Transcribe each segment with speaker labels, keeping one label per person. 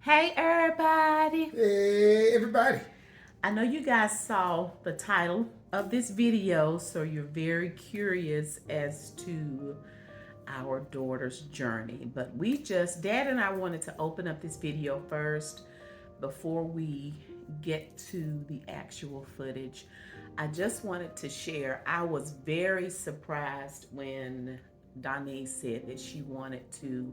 Speaker 1: Hey everybody!
Speaker 2: Hey, everybody.
Speaker 1: I know you guys saw the title of this video, so you're very curious as to our daughter's journey. But Dad and I wanted to open up this video first before we get to the actual footage. I just wanted to share, I was very surprised when Donnie said that she wanted to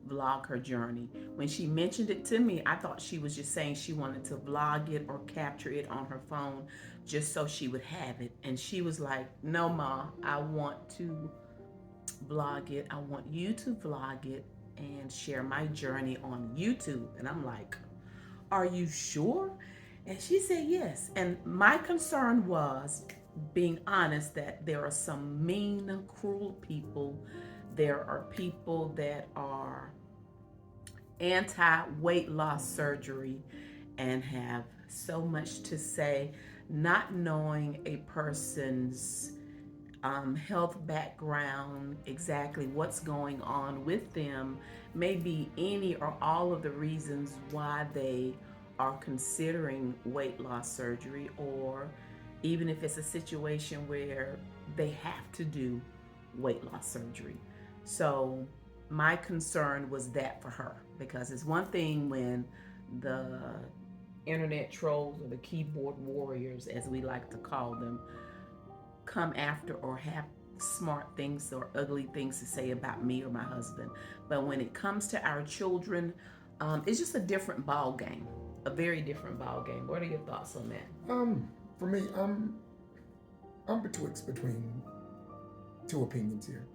Speaker 1: vlog her journey. When she mentioned it to me, I thought she was just saying she wanted to vlog it or capture it on her phone just so she would have it. And she was like, no, Ma, I want to vlog it. I want you to vlog it and share my journey on YouTube. And I'm like, are you sure? And she said yes. And my concern was being honest that there are some mean, cruel people. There are people that are anti weight loss surgery and have so much to say, not knowing a person's health background, exactly what's going on with them, maybe any or all of the reasons why they are considering weight loss surgery, or even if it's a situation where they have to do weight loss surgery. So my concern was that for her, because it's one thing when the internet trolls or the keyboard warriors, as we like to call them, come after or have smart things or ugly things to say about me or my husband. But when it comes to our children, it's just a different ball game, a very different ball game. What are your thoughts on that?
Speaker 2: For me, I'm between two opinions here.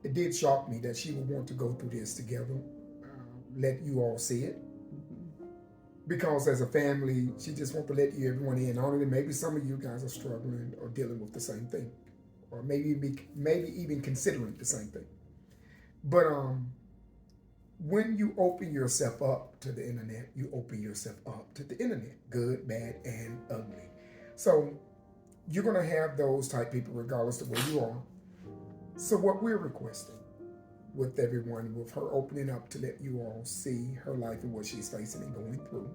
Speaker 2: It did shock me that she would want to go through this together, let you all see it, because as a family, she just wants to let everyone in on it. And maybe some of you guys are struggling or dealing with the same thing, or maybe even considering the same thing. But when you open yourself up to the internet, you open yourself up to the internet, good, bad, and ugly. So you're gonna have those type people regardless of where you are. So what we're requesting with everyone, with her opening up to let you all see her life and what she's facing and going through,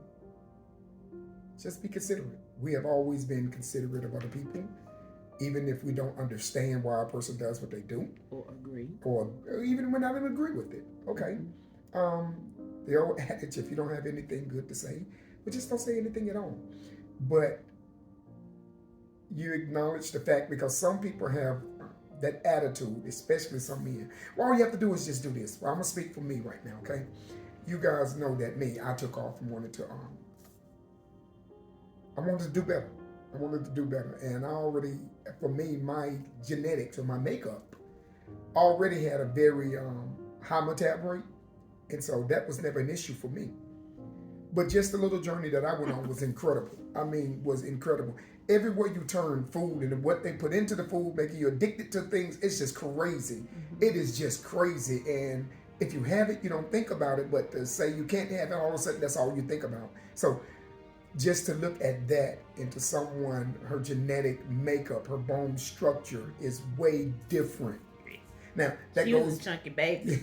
Speaker 2: just be considerate. We have always been considerate of other people, even if we don't understand why a person does what they do,
Speaker 1: or agree,
Speaker 2: or even when I don't agree with it. Okay. The old adage, if you don't have anything good to say, but just don't say anything at all. But you acknowledge the fact, because some people have that attitude, especially some men. Well, all you have to do is just do this. Well, I'm gonna speak for me right now, okay? You guys know that I took off and wanted to do better. I wanted to do better, and I already, for me, my genetics or my makeup already had a very high metabolic rate, and so that was never an issue for me. But just the little journey that I went on was incredible. Was incredible. Everywhere you turn, food and what they put into the food, making you addicted to things, it's just crazy. Mm-hmm. It is just crazy. And if you have it, you don't think about it. But to say you can't have it, all of a sudden, that's all you think about. So just to look at that into someone, her genetic makeup, her bone structure is way different. Now that
Speaker 1: she
Speaker 2: goes
Speaker 1: was a chunky baby.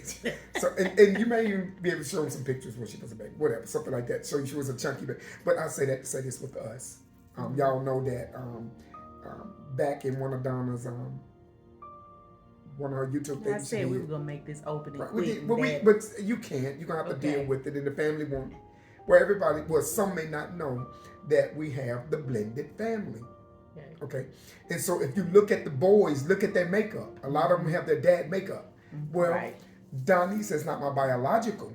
Speaker 2: So and you may even be able to show them some pictures when she was a baby, whatever, something like that. So she was a chunky baby. But I say that to say this with us. Y'all know that back in one of Donna's one of her YouTube things.
Speaker 1: I said we were gonna make this opening.
Speaker 2: Right. But you can't. You're gonna have to deal with it, and the family won't. Some may not know that we have the blended family. Okay, and so if you look at the boys, look at their makeup. A lot of them have their dad makeup. Well, Donnie says not my biological,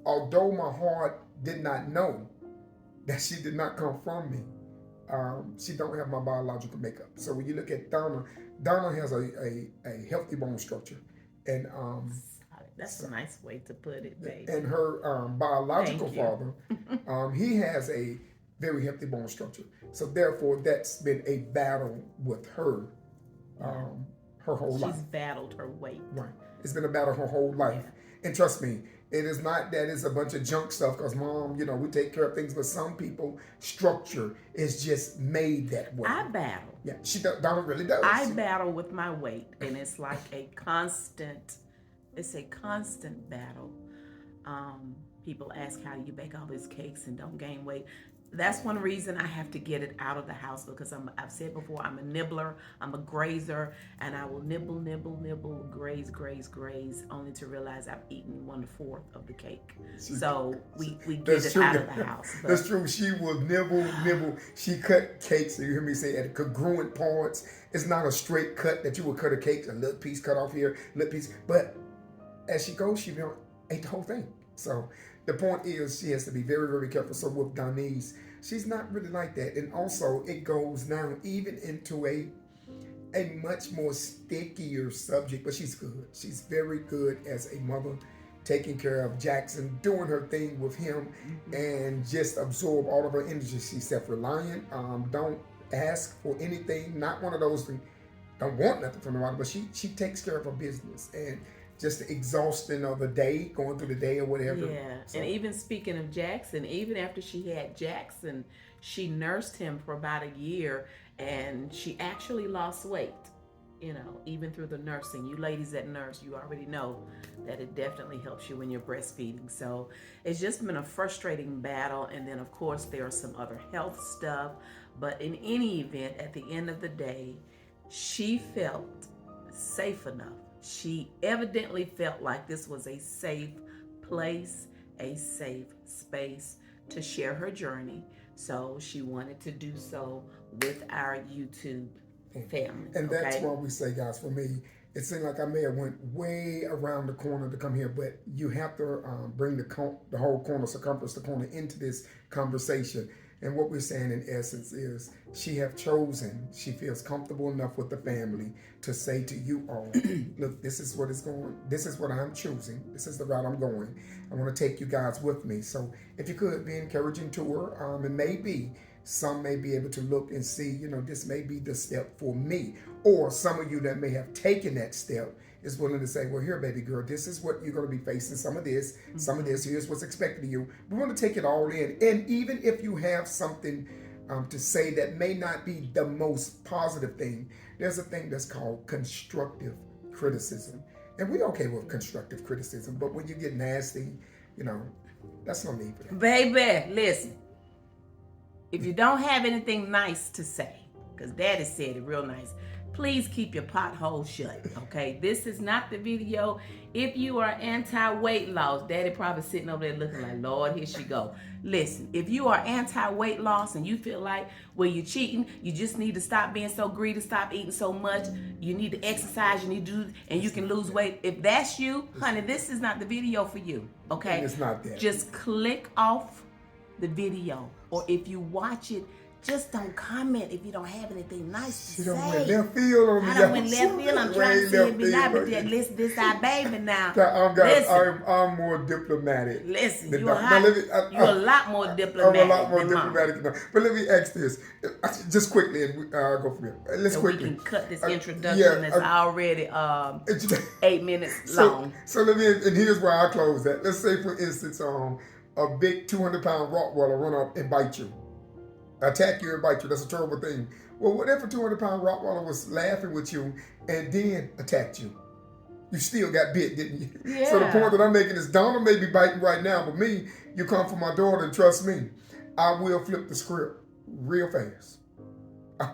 Speaker 2: although my heart did not know that she did not come from me. She don't have my biological makeup. So when you look at Donna has a healthy bone structure, and
Speaker 1: that's a nice way to put it, baby.
Speaker 2: And her biological father, he has a very healthy bone structure. So therefore, that's been a battle with her, her whole life.
Speaker 1: She's battled her weight.
Speaker 2: Right. It's been a battle her whole life. Yeah. And trust me, it is not that it's a bunch of junk stuff, because Mom, we take care of things, but some people, structure is just made that way.
Speaker 1: I battle.
Speaker 2: Yeah, Donna really does.
Speaker 1: I battle with my weight, and it's like a constant battle. people ask how you bake all these cakes and don't gain weight. That's one reason I have to get it out of the house, because I've said before, I'm a nibbler, I'm a grazer, and I will nibble, graze, only to realize I've eaten 1/4 of the cake. So we get it out of the house.
Speaker 2: But that's true. She will nibble. She cut cakes, you hear me say, at congruent points. It's not a straight cut that you would cut a cake, a little piece cut off here, a little piece. But as she goes, she ate the whole thing. So the point is, she has to be very, very careful. So with Donese, she's not really like that. And also, it goes now even into a much more stickier subject, but she's good. She's very good as a mother, taking care of Jackson, doing her thing with him, and just absorb all of her energy. She's self-reliant. Don't ask for anything. Not one of those things. Don't want nothing from the mother, but she takes care of her business. And just the exhaustion of the day, going through the day or whatever.
Speaker 1: Yeah, so. And even speaking of Jackson, even after she had Jackson, she nursed him for about a year, and she actually lost weight, even through the nursing. You ladies that nurse, you already know that it definitely helps you when you're breastfeeding. So it's just been a frustrating battle. And then, of course, there are some other health stuff. But in any event, at the end of the day, she felt safe enough. She evidently felt like this was a safe place, a safe space to share her journey. So she wanted to do so with our YouTube family.
Speaker 2: And that's why we say, guys, for me, it seemed like I may have went way around the corner to come here, but you have to bring the whole corner, circumference, the corner into this conversation. And what we're saying in essence is she feels comfortable enough with the family to say to you all, look, this is what I'm choosing. This is the route I'm going. I want to take you guys with me. So if you could be encouraging to her, and maybe some may be able to look and see, this may be the step for me. Or some of you that may have taken that step is willing to say, well, here, baby girl, this is what you're going to be facing. Some of this, here's what's expected of you. We want to take it all in. And even if you have something to say that may not be the most positive thing, there's a thing that's called constructive criticism. And we're okay with constructive criticism, but when you get nasty, that's no need for that.
Speaker 1: Baby, listen. If you don't have anything nice to say, because Daddy said it real nice, please keep your pothole shut, okay? This is not the video. If you are anti-weight loss, Daddy probably sitting over there looking like, Lord, here she go. Listen, if you are anti-weight loss and you feel like, well, you're cheating, you just need to stop being so greedy, stop eating so much, you need to exercise, you need to do, and you can lose weight. If that's you, honey, this is not the video for you, okay?
Speaker 2: It's not that.
Speaker 1: Just click off the video, or if you watch it, just don't comment if you don't have anything nice to say.
Speaker 2: You don't went left field on me.
Speaker 1: I don't went left field. I'm trying to see it be nice, but listen, this our baby now.
Speaker 2: I'm more diplomatic.
Speaker 1: Listen, you're a lot more diplomatic.
Speaker 2: I'm a lot more diplomatic. But let me ask this, just quickly, and go from here. Let's quickly.
Speaker 1: We can cut this introduction that's already 8 minutes long.
Speaker 2: So let me, and here's where I close that. Let's say, for instance, a big 200-pound Rottweiler run up and bite you. Attack you and bite you. That's a terrible thing. Well, what if a 200-pound Rottweiler was laughing with you and then attacked you? You still got bit, didn't you?
Speaker 1: Yeah.
Speaker 2: So the point that I'm making is, Donna may be biting right now, but me, you come for my daughter, and trust me, I will flip the script real fast. I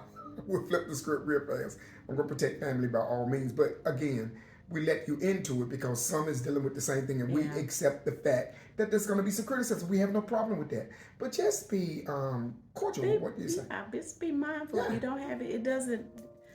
Speaker 2: will flip the script real fast. I'm going to protect family by all means. But again, we let you into it because some is dealing with the same thing, and we accept the fact that there's going to be some criticism. We have no problem with that. But just be cordial. What do you say?
Speaker 1: Just be mindful. If you don't have it, it doesn't.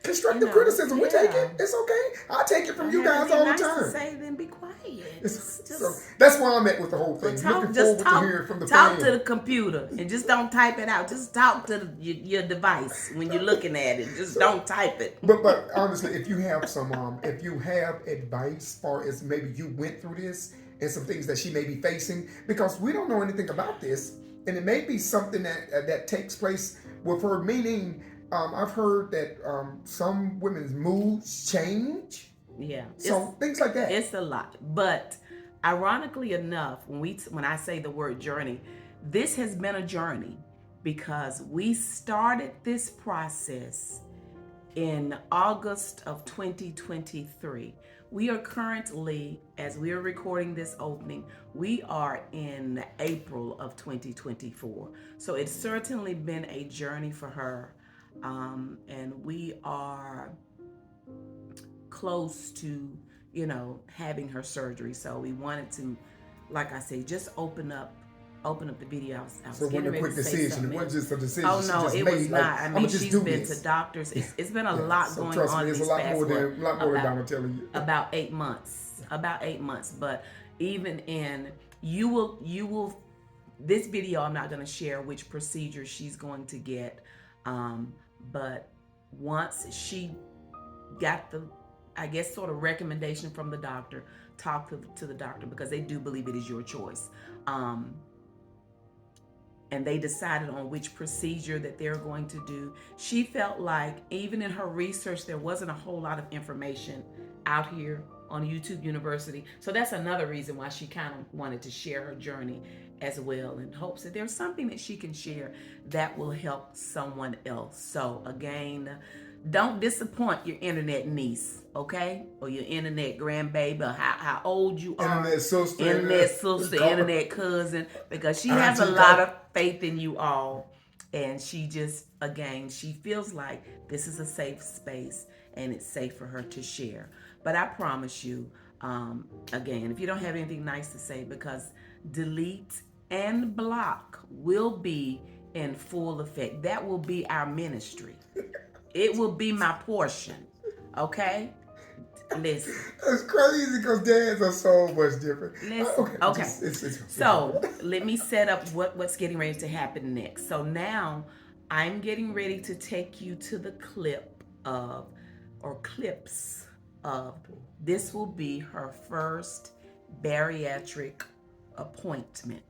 Speaker 2: Constructive criticism, we take it. It's okay. I take it from you guys all the time.
Speaker 1: To say, then be quiet.
Speaker 2: So that's where I'm at with the whole thing. Looking forward to hearing from the
Speaker 1: Talk to the computer and just don't type it out. Just talk to your device when you're looking at it. Just don't type it.
Speaker 2: But honestly, if you have some, if you have advice as far as maybe you went through this and some things that she may be facing, because we don't know anything about this, and it may be something that takes place with her, meaning I've heard that some women's moods change.
Speaker 1: Yeah.
Speaker 2: So things like that.
Speaker 1: It's a lot. But ironically enough, when I say the word journey, this has been a journey because we started this process in August of 2023. We are currently, as we are recording this opening, we are in April of 2024. So it's certainly been a journey for her. And we are close to, having her surgery. So we wanted to, like I say, just open up the video. I was
Speaker 2: So it wasn't a quick decision. It wasn't just a decision.
Speaker 1: Oh no, it was not. I mean, she's been to doctors. It's been a lot
Speaker 2: so
Speaker 1: going
Speaker 2: trust
Speaker 1: on.
Speaker 2: Me, it's
Speaker 1: these
Speaker 2: a lot
Speaker 1: past,
Speaker 2: more than Donna telling you.
Speaker 1: About 8 months. About 8 months. But even in you will. This video, I'm not going to share which procedure she's going to get. But once she got the, I guess, sort of recommendation from the doctor, talk to the doctor, because they do believe it is your choice. And they decided on which procedure that they're going to do. She felt like even in her research, there wasn't a whole lot of information out here on YouTube University. So that's another reason why she kind of wanted to share her journey as well, in hopes that there's something that she can share that will help someone else. So again, don't disappoint your internet niece, okay? Or your internet grandbaby, or how old you are. Internet sister, internet cousin, because she has a lot of faith in you all. And she just, again, she feels like this is a safe space and it's safe for her to share. But I promise you, again, if you don't have anything nice to say, because delete and block will be in full effect. That will be our ministry. It will be my portion. Okay? Listen.
Speaker 2: It's crazy because dads are so much different.
Speaker 1: Listen. Okay. So let me set up what's getting ready to happen next. So now I'm getting ready to take you to the clip of, or clips of, this will be her first bariatric appointment.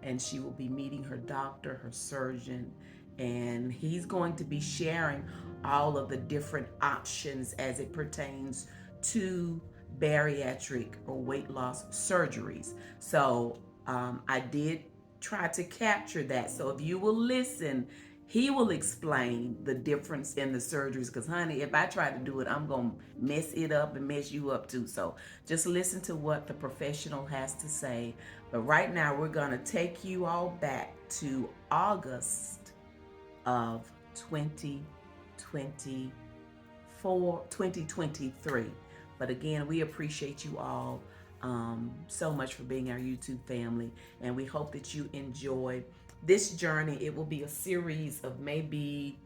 Speaker 1: And she will be meeting her doctor, her surgeon, and he's going to be sharing all of the different options as it pertains to bariatric or weight loss surgeries. So I did try to capture that. So if you will listen, he will explain the difference in the surgeries, because honey, if I try to do it, I'm going to mess it up and mess you up too. So just listen to what the professional has to say. But right now we're going to take you all back to August of 2023. But again, we appreciate you all so much for being our YouTube family, and we hope that you enjoy this journey. It will be a series of maybe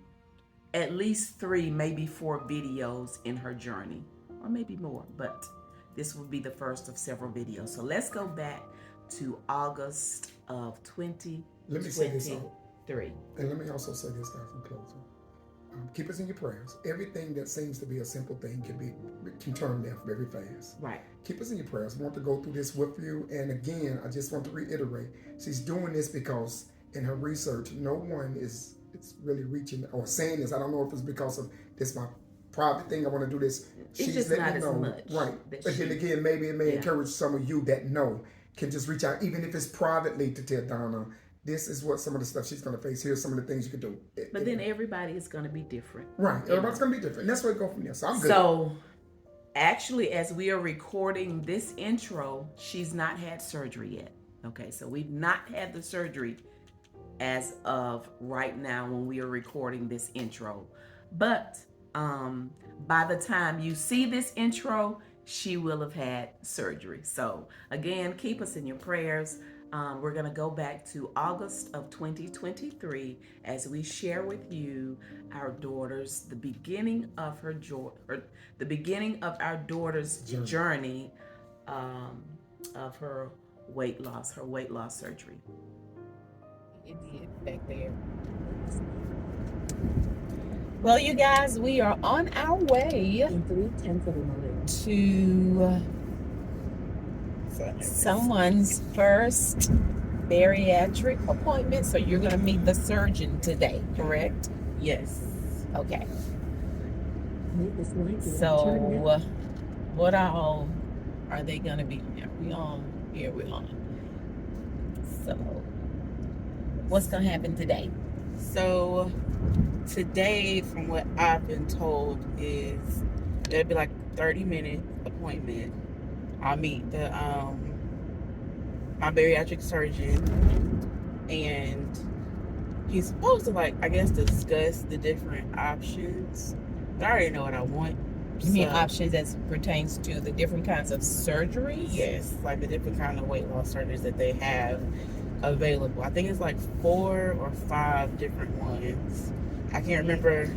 Speaker 1: at least 3, maybe 4 videos in her journey, or maybe more, but this will be the first of several videos. So let's go back to August of 2023.
Speaker 2: Let me say this, and let me also say this, guys, in closing. Keep us in your prayers. Everything that seems to be a simple thing can turn left very fast.
Speaker 1: Right.
Speaker 2: Keep us in your prayers. I want to go through this with you. And again, I just want to reiterate, she's doing this because in her research, no one is really reaching or saying this. I don't know if it's because of this my private thing. I want to do this.
Speaker 1: She's just not as much.
Speaker 2: Right. But then again, maybe it may encourage some of you that know, can just reach out, even if it's privately, to tell Donna, this is what some of the stuff she's going to face. Here's some of the things you can do.
Speaker 1: But then everybody is going to be different.
Speaker 2: Right. Everybody's going to be different. And that's where it goes from there. So I'm good.
Speaker 1: So actually, as we are recording this intro, she's not had surgery yet. Okay. So we've not had the surgery as of right now when we are recording this intro. But by the time you see this intro, she will have had surgery. So again, keep us in your prayers. We're going to go back to August of 2023 as we share with you our daughter's, the beginning of our daughter's journey of her weight loss surgery. Back there. Well, you guys, we are on our way to someone's first bariatric appointment. So you're going to meet the surgeon today, correct? Yes. Okay. So what all are they going to be? We're on. So what's going to happen today?
Speaker 3: So today, from what I've been told, is there'll be like 30-minute appointment. I'll meet the my bariatric surgeon, and he's supposed to, like, I guess, discuss the different options. But I already know what I want.
Speaker 1: You mean options as pertains to the different kinds of surgeries?
Speaker 3: Yes, like the different kind of weight loss surgeries that they have available. I think it's like 4 or 5 different ones. I can't remember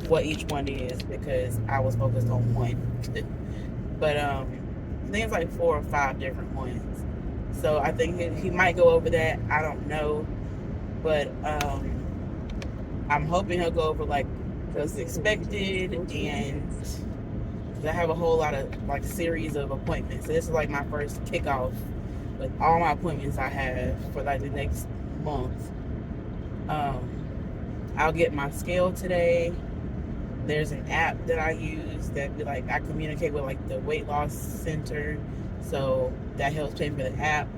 Speaker 3: what each one is because I was focused on one. But I think it's like 4 or 5 different ones. So I think he might go over that. I don't know. But I'm hoping he'll go over like what's expected, and I have a whole lot of like series of appointments. So this is like my first kickoff with all my appointments I have for like the next month. I'll get my scale today. There's an app that I use that like I communicate with like the weight loss center, so that helps pay for the app.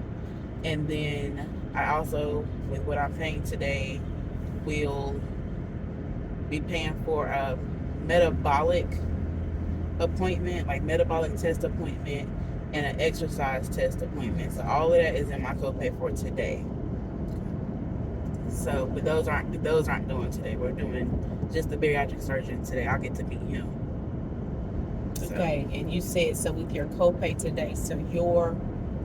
Speaker 3: And then I also, with what I'm paying today, will be paying for a metabolic appointment, like metabolic test appointment, and an exercise test appointment. So all of that is in my copay for today. So, but those aren't doing today. We're doing just the bariatric surgeon today. I'll get to meet him. So.
Speaker 1: Okay, and you said so with your copay today, so your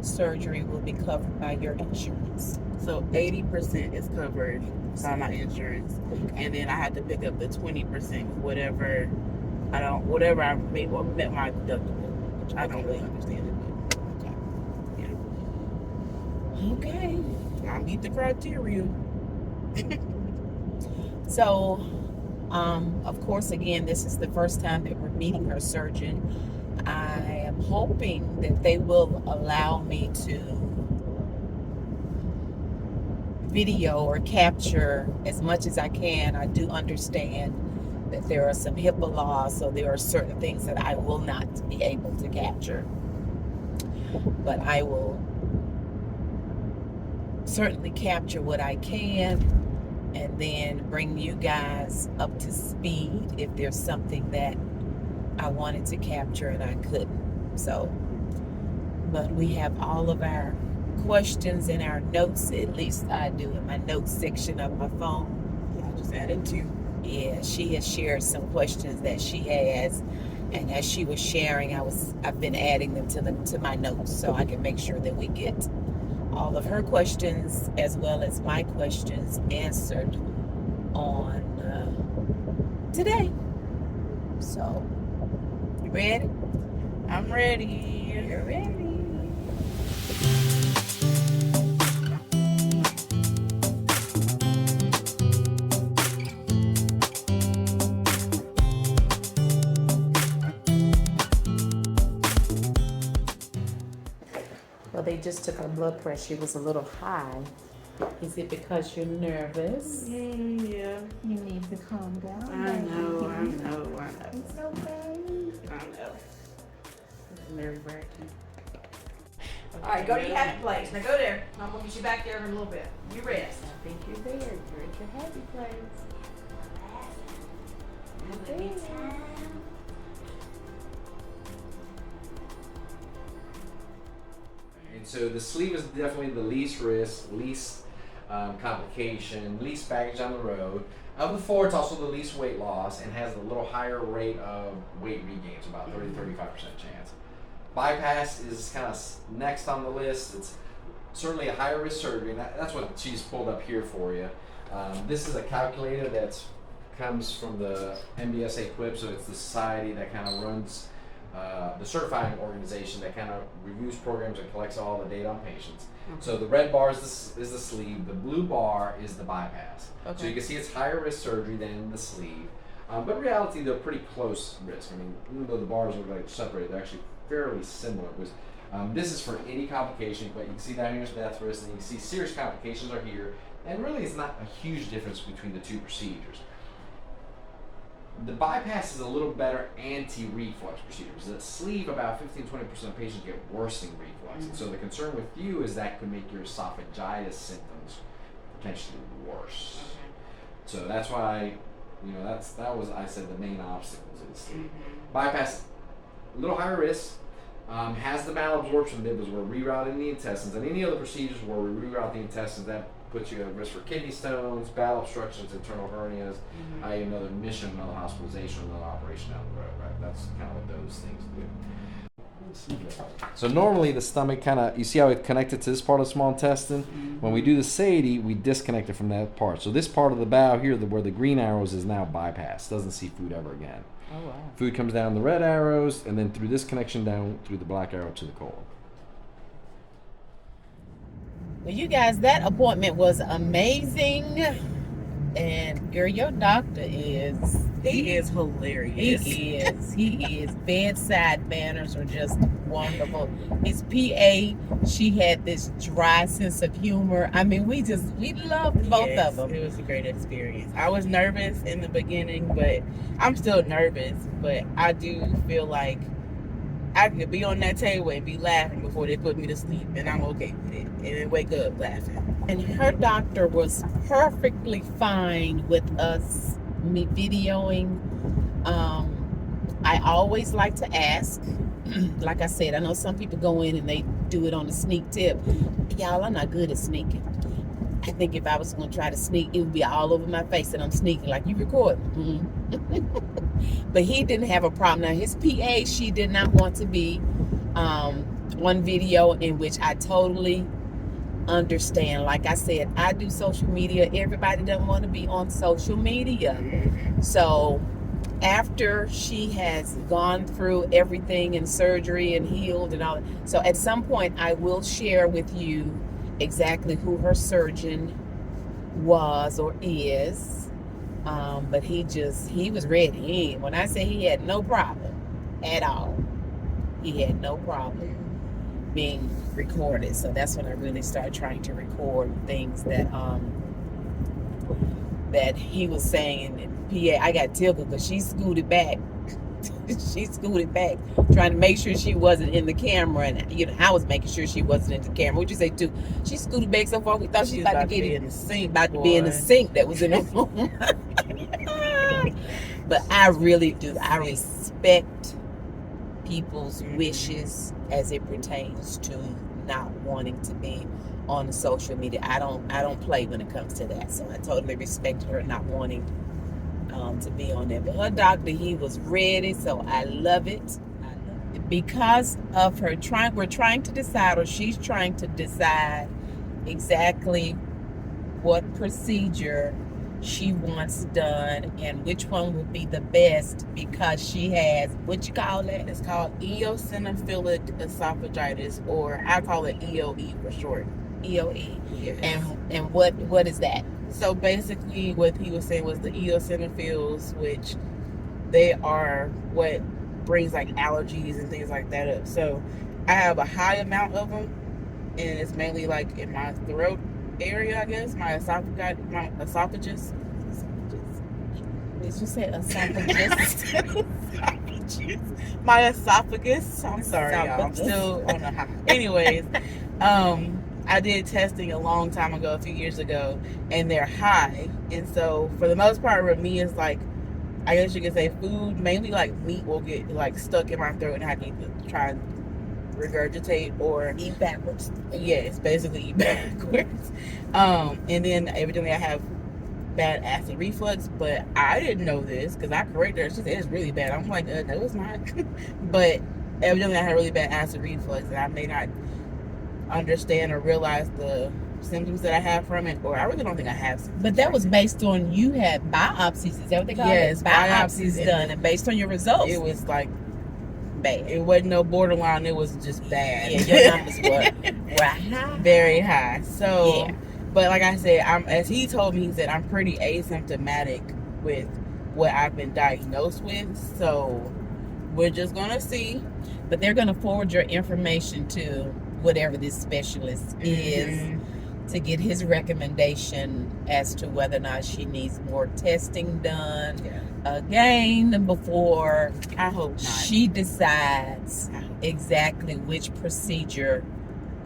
Speaker 1: surgery will be covered by your insurance.
Speaker 3: So 80% is covered by my insurance, and then I had to pick up the 20% with whatever I made or met my deductible, which I don't really understand it, but yeah.
Speaker 1: Okay.
Speaker 3: I meet the criteria.
Speaker 1: So, of course, again, this is the first time that we're meeting her surgeon. I am hoping that they will allow me to video or capture as much as I can. I do understand that there are some HIPAA laws, so there are certain things that I will not be able to capture. But I will certainly capture what I can and then bring you guys up to speed if there's something that I wanted to capture and I couldn't. So, but we have all of our questions in our notes, at least I do, in my notes section of my phone.
Speaker 3: I just added 2.
Speaker 1: Yeah, she has shared some questions that she has, and as she was sharing, I've been adding them to my notes so I can make sure that we get all of her questions as well as my questions answered on today. So, you ready?
Speaker 3: I'm ready.
Speaker 1: You're ready. Well, they just took her blood pressure. It was a little high. Is it because you're nervous?
Speaker 3: Yeah.
Speaker 4: You need to calm down.
Speaker 3: I know.
Speaker 4: It's okay.
Speaker 3: I know. Mary Bracken.
Speaker 4: All right, go to your happy place. Now go there. I'm gonna get you back there in a little bit. You rest.
Speaker 1: I think you're there. You're at your happy place.
Speaker 5: And so the sleeve is definitely the least risk, least complication, least baggage on the road. Of the 4, it's also the least weight loss and has a little higher rate of weight regains, about 30-35% chance. Bypass is kind of next on the list. It's certainly a higher risk surgery, and that's what she's pulled up here for you. This is a calculator that comes from the MBSA Quip, so it's the society that kind of runs the certifying organization that kind of reviews programs and collects all the data on patients.
Speaker 3: Okay.
Speaker 5: So the red bar is the sleeve, the blue bar is the bypass.
Speaker 3: Okay.
Speaker 5: So you can see it's higher risk surgery than the sleeve, but in reality they're pretty close risk. I mean, even though the bars look like separated, they're actually fairly similar. This is for any complication, but you can see down here's death risk, and you can see serious complications are here, and really it's not a huge difference between the 2 procedures. The bypass is a little better anti-reflux procedures. The sleeve, about 15-20% of patients get worsening reflux. And so the concern with you is that could make your esophagitis symptoms potentially worse.
Speaker 3: Okay.
Speaker 5: So that's why, that was, I said, the main obstacle to the sleeve. Bypass a little higher risk. Has the malabsorption bit because we're rerouting the intestines, and any other procedures where we reroute the intestines, that puts you at risk for kidney stones, bowel obstructions, internal hernias, i.e. another admission, another hospitalization, another operation down the road, right? That's kind of what those things do. So normally the stomach kind of, you see how it connected to this part of the small intestine? When we do the Sadi, we disconnect it from that part. So this part of the bowel here, where the green arrows is now bypassed, doesn't see food ever again.
Speaker 3: Oh, wow.
Speaker 5: Food comes down the red arrows, and then through this connection down through the black arrow to the colon.
Speaker 1: Well, you guys, that appointment was amazing. And girl, your doctor is...
Speaker 3: He is hilarious.
Speaker 1: He is. Bedside manners are just wonderful. His PA, she had this dry sense of humor. I mean, we loved both of them.
Speaker 3: It was a great experience. I was nervous in the beginning, but I'm still nervous. But I do feel like I could be on that table and be laughing before they put me to sleep, and I'm okay with it. And then wake up laughing.
Speaker 1: And her doctor was perfectly fine with us, me videoing. I always like to ask, like I said, I know some people go in and they do it on a sneak tip. Y'all, I'm not good at sneaking. I think if I was going to try to sneak, it would be all over my face that I'm sneaking, like, you record. But he didn't have a problem. Now, his PA, she did not want to be on video, in which I totally understand. Like I said, I do social media. Everybody doesn't want to be on social media. So after she has gone through everything and surgery and healed and all, so at some point I will share with you exactly who her surgeon was or is. But he was ready. When I say he had no problem at all, he had no problem being recorded. So that's when I really started trying to record things that that he was saying. And PA, I got tickled because she scooted back. She scooted back, trying to make sure she wasn't in the camera, and I was making sure she wasn't in the camera. What'd you say too? She scooted back so far we thought she was about to get in the sink, about to be in the sink that was in the room. But I really do. I respect people's wishes as it pertains to not wanting to be on the social media. I don't play when it comes to that. So I totally respect her not wanting to be on there. But her doctor, he was ready, so I love it. Because of her we're trying to decide, or she's trying to decide exactly what procedure she wants done and which one would be the best, because she has, what you call that?
Speaker 3: It's called eosinophilic esophagitis, or I call it EOE for short.
Speaker 1: EOE.
Speaker 3: Yes.
Speaker 1: And what is that?
Speaker 3: So basically what he was saying was the eosinophils, which they are what brings like allergies and things like that up. So I have a high amount of them, and it's mainly like in my throat area, I guess, my esophagus.
Speaker 1: Did you say esophagus?
Speaker 3: Esophagus. My esophagus. I'm sorry, y'all. I'm still on the high. Anyways, I did testing a long time ago, a few years ago, and they're high. And so for the most part with me, it's like, I guess you could say food, mainly like meat, will get like stuck in my throat and I need to try and regurgitate or
Speaker 1: Eat backwards.
Speaker 3: yes, basically eat backwards. And then evidently I have bad acid reflux, but I didn't know this because I corrected her. She said it's really bad. I'm like, no, it's not. But evidently I had really bad acid reflux, and I may not understand or realize the symptoms that I have from it, or I really don't think I have symptoms.
Speaker 1: But that was based on, you had biopsies. Is that what they call
Speaker 3: Yes,
Speaker 1: it? Biopsies done, and based on your results,
Speaker 3: It was like
Speaker 1: bad.
Speaker 3: it wasn't no borderline. It was just bad.
Speaker 1: Yeah, your numbers were high.
Speaker 3: Very high. So,
Speaker 1: Yeah.
Speaker 3: but like I said, as he told me, he said I'm pretty asymptomatic with what I've been diagnosed with. So we're just gonna see.
Speaker 1: But they're going to forward your information to whatever this specialist is to get his recommendation as to whether or not she needs more testing done again before
Speaker 3: I hope not.
Speaker 1: she decides exactly which procedure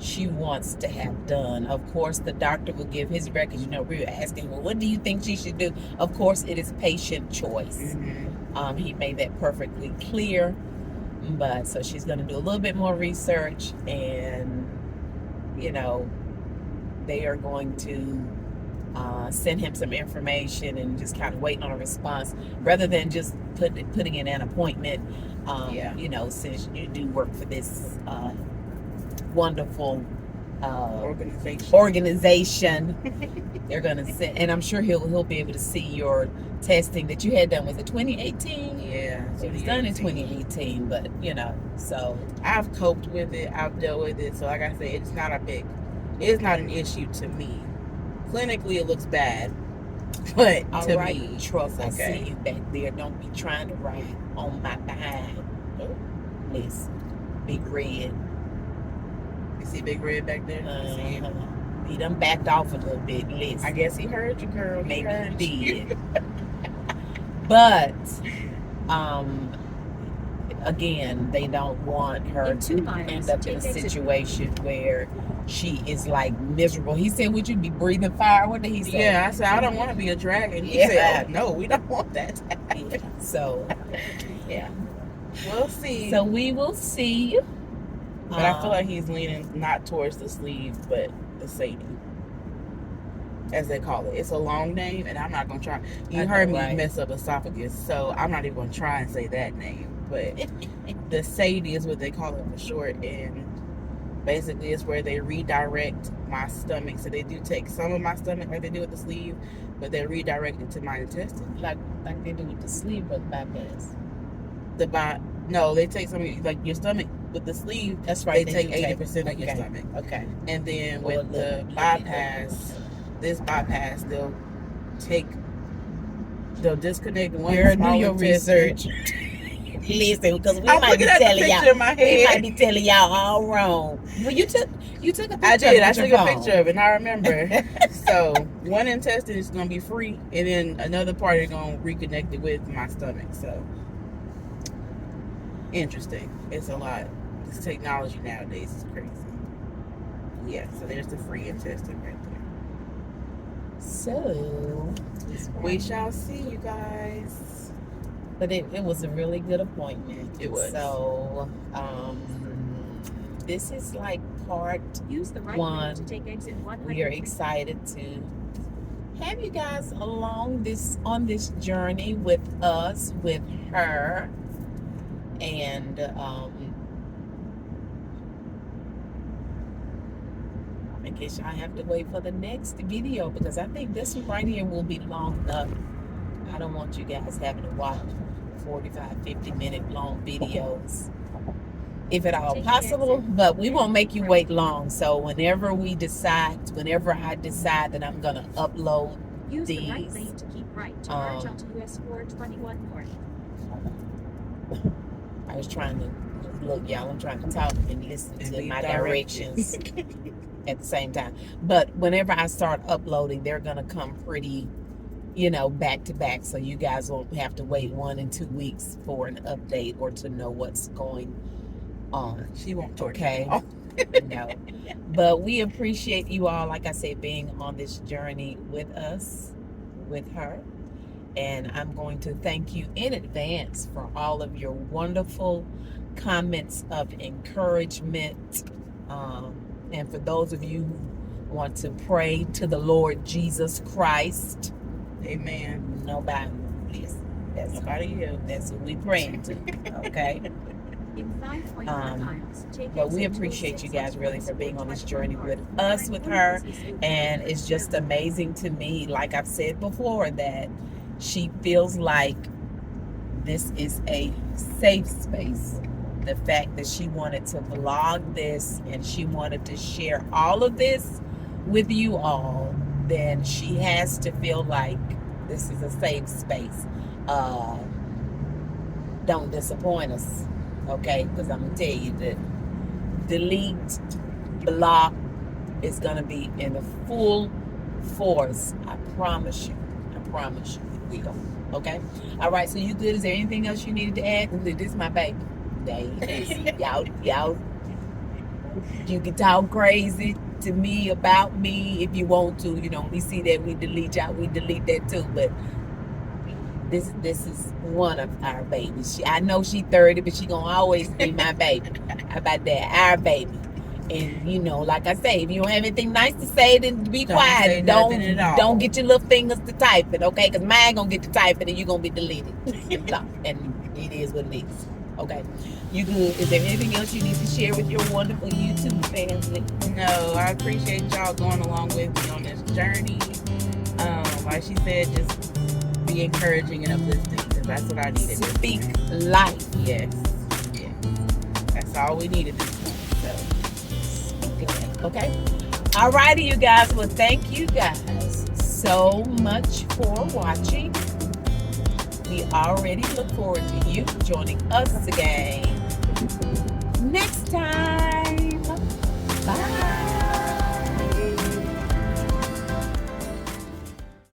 Speaker 1: she wants to have done. Of course, the doctor will give his record. We were asking, well, what do you think she should do? Of course, it is patient choice. He made that perfectly clear.
Speaker 3: But so she's going to do a little bit more research, and they are going to send him some information and just kind of waiting on a response rather than just putting in an appointment. Since you do work for this wonderful organization, they're gonna send, and I'm sure he'll be able to see your testing that you had done. Was it 2018?
Speaker 4: Yeah,
Speaker 3: it was done in 2018, but so
Speaker 4: I've coped with it, I've dealt with it. So like I said, it's not an issue to me. Clinically, it looks bad, but to me,
Speaker 3: trust. I
Speaker 4: okay.
Speaker 3: see you back there. Don't be trying to ride on my behind. Listen, Big Red.
Speaker 4: You see Big Red back there?
Speaker 3: He done backed off a little bit. Listen,
Speaker 4: I guess he heard you, girl.
Speaker 3: Maybe he did. But again, they don't want her to end up in a situation where she is like miserable. He said, "Would you be breathing fire?" What did he say?
Speaker 4: Yeah, I said, "I don't want to be a dragon." He said, "No, we don't want that."
Speaker 3: So, yeah,
Speaker 4: we'll see.
Speaker 3: So we will see.
Speaker 4: But I feel like he's leaning not towards the sleeve, but the Sadi, as they call it. It's a long name, and I'm not gonna try. You heard me mess up esophagus, so I'm not even gonna try and say that name. But the Sadi is what they call it for short, and basically it's where they redirect my stomach. So they do take some of my stomach, like they do with the sleeve, but they redirect it to my intestine,
Speaker 3: like they do with the sleeve, but bypass.
Speaker 4: No, they take some of like your stomach with the sleeve.
Speaker 3: That's right.
Speaker 4: They take 80% of your stomach.
Speaker 3: Okay.
Speaker 4: And then with the bypass, they'll disconnect one.
Speaker 3: Girl, do your research. Listen, because we might be telling y'all all wrong. Well, you took a picture.
Speaker 4: I did. I took a picture of it, and I remember. So one intestine is gonna be free, and then another part is gonna reconnect it with my stomach. So interesting. It's a lot. This technology nowadays is crazy. Yeah. So there's the free intestine right there.
Speaker 3: So
Speaker 4: we shall see, you guys.
Speaker 3: But it was a really good appointment.
Speaker 4: It was.
Speaker 3: So, this is like part one. We are excited to have you guys along on this journey with us, with her, and I guess I have to wait for the next video because I think this one right here will be long enough. I don't want you guys having to watch 45, 50-minute long videos, if at all possible, but we won't make you wait long. So whenever I decide that I'm going to upload
Speaker 6: Use
Speaker 3: these,
Speaker 6: the right lane to keep right to merge onto US 421 North.
Speaker 3: I was trying to, look, y'all, I'm trying to talk and listen to my directions at the same time. But whenever I start uploading, they're going to come pretty back to back, so you guys won't have to wait 1 and 2 weeks for an update or to know what's going on.
Speaker 4: She won't torture.
Speaker 3: Okay. No. But we appreciate you all, like I said, being on this journey with us, with her. And I'm going to thank you in advance for all of your wonderful comments of encouragement. And for those of you who want to pray to the Lord Jesus Christ,
Speaker 4: amen.
Speaker 3: Nobody, please. That's
Speaker 4: nobody else.
Speaker 3: That's who we praying to. Okay. But we appreciate you guys really for being on this journey with us, with her. And it's just amazing to me, like I've said before, that she feels like this is a safe space. The fact that she wanted to vlog this and she wanted to share all of this with you all, then she has to feel like this is a safe space. Don't disappoint us, okay? Because I'm gonna tell you that delete, block is gonna be in the full force. I promise you. We go. Okay. All right. So you good? Is there anything else you needed to add? This is my baby. Y'all. You can talk crazy to me about me if you want to. We see that we delete y'all. We delete that too. But
Speaker 7: this is one of our babies. I know she 30, but she gonna always be my baby. How about that? Our baby. And you know, like I say, if you don't have anything nice to say, then be quiet. Don't get your little fingers to typing, okay? Because mine gonna get to typing and you gonna be deleted. And it is what it is. Okay, you good? Is there anything else you need to share with your wonderful YouTube family?
Speaker 3: No, I appreciate y'all going along with me on this journey. Like she said, just be encouraging and uplifting, because that's what I needed.
Speaker 7: Speak life.
Speaker 3: Yes. That's all we needed this morning. So,
Speaker 7: speak life. Okay. Alrighty, you guys. Well, thank you guys so much for watching. We already look forward to you joining us again next time. Bye.